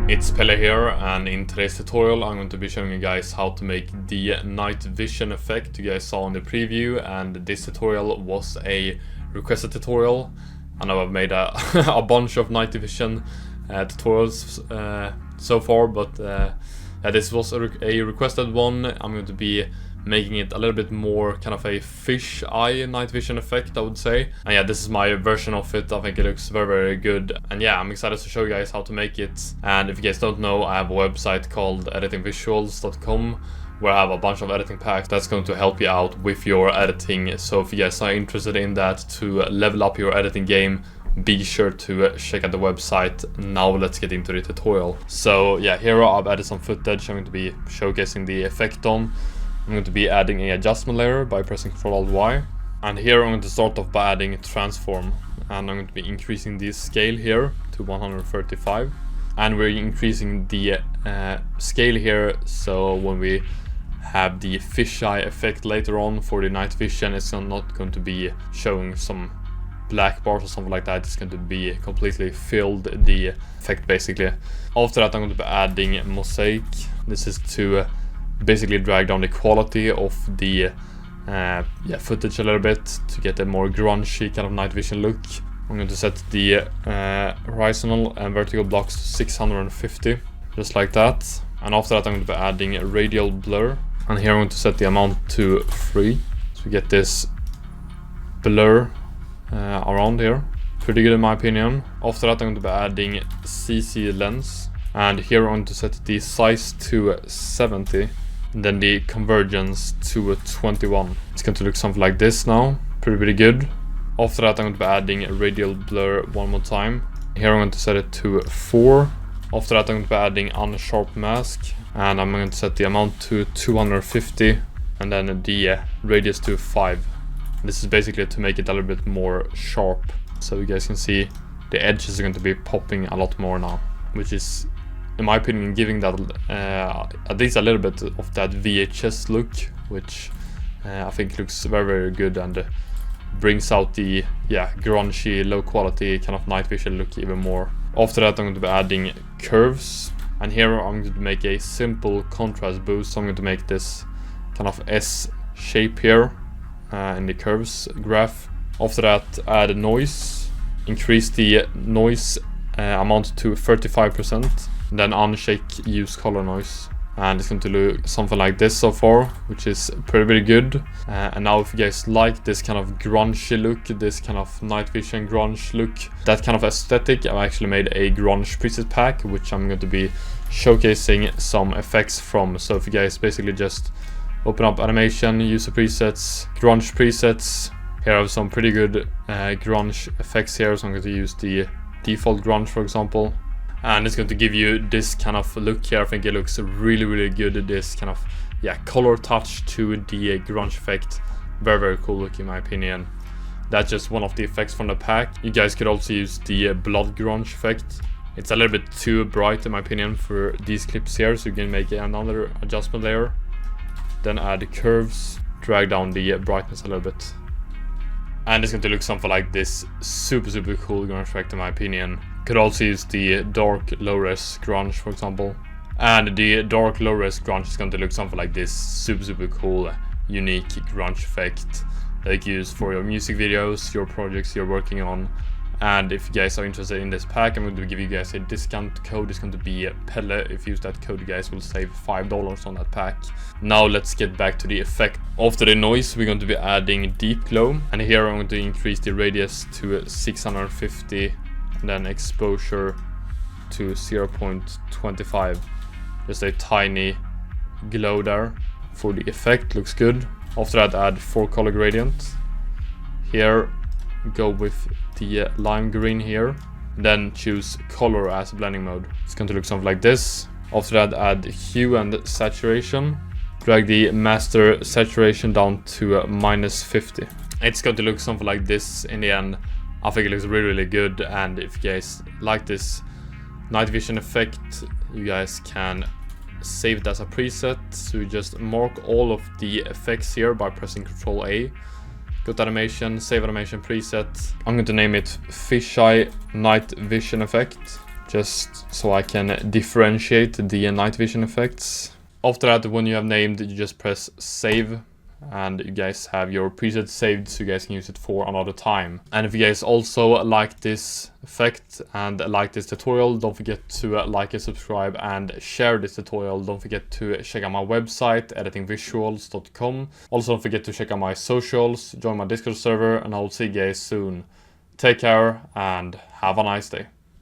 It's Pelle here, and in today's tutorial I'm going to be showing you guys how to make the Nightvision effect you guys saw in the preview. And this tutorial was a requested tutorial. I know I've made a, a bunch of Nightvision tutorials so far, but this was a requested one. I'm going to be making it a little bit more kind of a fish eye Nightvision effect, I would say. And yeah, this is my version of it. I think it looks very, very good. And yeah, I'm excited to show you guys how to make it. And if you guys don't know, I have a website called editingvisuals.com where I have a bunch of editing packs that's going to help you out with your editing. So if you guys are interested in that to level up your editing game, be sure to check out the website. Now let's get into the tutorial. So yeah, here I've added some footage I'm going to be showcasing the effect on. I'm going to be adding an adjustment layer by pressing Ctrl-Alt-Y. And here I'm going to start off by adding a transform. And I'm going to be increasing the scale here to 135. And we're increasing the scale here, so when we have the fisheye effect later on for the night vision, it's not going to be showing some black bars or something like that. It's going to be completely filled, the effect basically. After that I'm going to be adding mosaic. This is to basically drag down the quality of the footage a little bit to get a more grungy kind of night vision look. I'm going to set the horizontal and vertical blocks to 650, just like that. And after that I'm going to be adding a radial blur, and here I'm going to set the amount to 3 so we get this blur around here. Pretty good in my opinion. After that I'm going to be adding CC lens, and here I'm going to set the size to 70 and then the convergence to 21. It's going to look something like this now. Pretty good. After that I'm going to be adding a radial blur one more time. Here I'm going to set it to 4. After that I'm going to be adding unsharp mask, and I'm going to set the amount to 250 and then the radius to 5. This is basically to make it a little bit more sharp, so you guys can see the edges are going to be popping a lot more now, which is, in my opinion, giving that at least a little bit of that VHS look, which I think looks very, very good and brings out the grungy, low quality kind of night vision look even more. After that I'm going to be adding curves, and here I'm going to make a simple contrast boost. So I'm going to make this kind of S shape here in the curves graph. After that add noise, increase the noise amount to 35%, then unshake use color noise, and it's going to look something like this so far, which is pretty good. And now if you guys like this kind of grungy look, this kind of night vision grunge look, that kind of aesthetic, I've actually made a grunge preset pack which I'm going to be showcasing some effects from. So if you guys basically just open up animation, user presets, grunge presets, here I have some pretty good grunge effects here. So I'm going to use the default grunge for example, and it's going to give you this kind of look here. I think it looks really good, this kind of color touch to the grunge effect. Very cool look in my opinion. That's just one of the effects from the pack. You guys could also use the blood grunge effect. It's a little bit too bright in my opinion for these clips here, so you can make another adjustment layer, then add curves, drag down the brightness a little bit, and it's going to look something like this. Super cool grunge effect in my opinion. Could also use the dark low-res grunge for example, and the dark low-res grunge is going to look something like this. Super cool, unique grunge effect that you can use for your music videos, your projects you're working on. And if you guys are interested in this pack, I'm going to give you guys a discount code. It's going to be Pelle. If you use that code, you guys will save $5 on that pack. Now let's get back to the effect. After the noise, we're going to be adding deep glow, and here I'm going to increase the radius to 650, and then exposure to 0.25. Just a tiny glow there for the effect. Looks good. After that add 4 color gradient. Here go with the lime green here, then choose color as blending mode. It's going to look something like this. After that add hue and saturation, drag the master saturation down to -50. It's going to look something like this in the end. I think it looks really good, and if you guys like this night vision effect, you guys can save it as a preset. So you just mark all of the effects here by pressing Ctrl-A. Go to animation, save animation preset. I'm going to name it fisheye night vision effect. just so I can differentiate the night vision effects. After that, when you have named, you just press save, and you guys have your preset saved so you guys can use it for another time. And if you guys also like this effect and like this tutorial, don't forget to like and subscribe and share this tutorial. Don't forget to check out my website, editingvisuals.com. Also don't forget to check out my socials, join my Discord server, and I will see you guys soon. Take care and have a nice day.